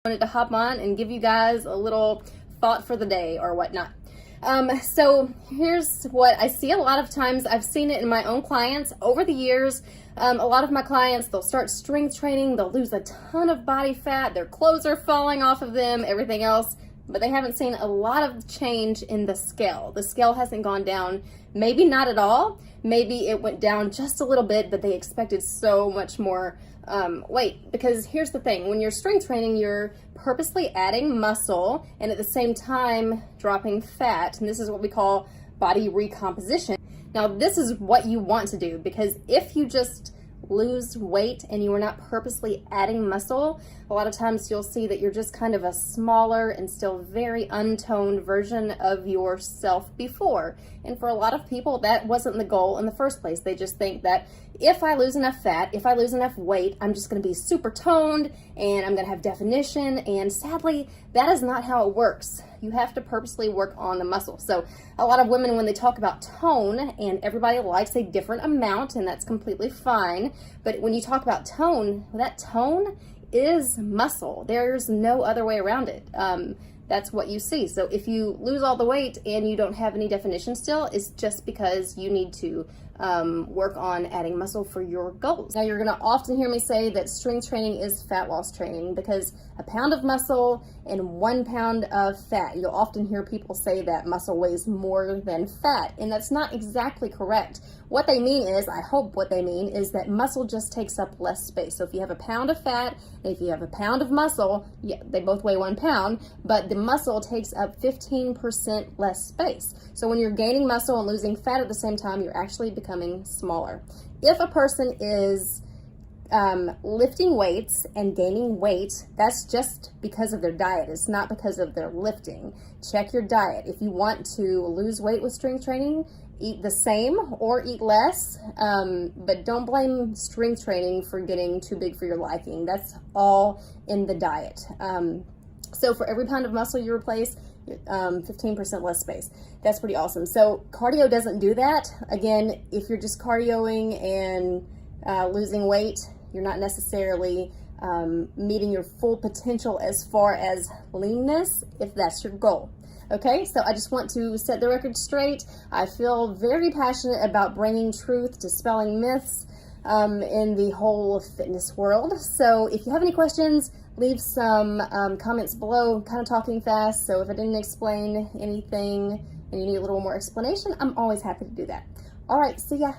wanted to hop on and give you guys a little thought for the day or whatnot. So here's what I see a lot of times. I've seen it in my own clients over the years. A lot of my clients, they'll start strength training, they'll lose a ton of body fat, their clothes are falling off of them, everything else, but they haven't seen a lot of change in the scale. The scale hasn't gone down, maybe not at all, maybe it went down just a little bit, but they expected so much more weight. Because here's the thing, when you're strength training, you're purposely adding muscle and at the same time dropping fat, and this is what we call body recomposition. Now, this is what you want to do, because if you just lose weight and you are not purposely adding muscle, a lot of times you'll see that you're just kind of a smaller and still very untoned version of yourself before. And for a lot of people, that wasn't the goal in the first place. They just think that if I lose enough fat, if I lose enough weight, I'm just going to be super toned and I'm going to have definition. And sadly, that is not how it works. You have to purposely work on the muscle. So a lot of women, when they talk about tone, and everybody likes a different amount, and that's completely fine, but when you talk about tone, that tone is muscle. There's no other way around it. That's what you see. So if you lose all the weight and you don't have any definition still, it's just because you need to work on adding muscle for your goals. Now, you're going to often hear me say that strength training is fat loss training, because a pound of muscle and 1 pound of fat, you'll often hear people say that muscle weighs more than fat, and that's not exactly correct. What they mean is, I hope what they mean is that muscle just takes up less space. So if you have a pound of fat and if you have a pound of muscle, yeah, they both weigh 1 pound, but the muscle takes up 15% less space. So when you're gaining muscle and losing fat at the same time, you're actually becoming smaller. If a person is lifting weights and gaining weight, that's just because of their diet. It's not because of their lifting. Check your diet. If you want to lose weight with strength training, eat the same or eat less, but don't blame strength training for getting too big for your liking. That's all in the diet. So for every pound of muscle you replace, 15% less space. That's pretty awesome. So cardio doesn't do that. Again, if you're just cardioing and losing weight, you're not necessarily meeting your full potential as far as leanness, if that's your goal. Okay, so I just want to set the record straight. I feel very passionate about bringing truth, dispelling myths in the whole fitness world. So if you have any questions, leave some comments below. I'm kind of talking fast, so if I didn't explain anything and you need a little more explanation, I'm always happy to do that. All right, see ya.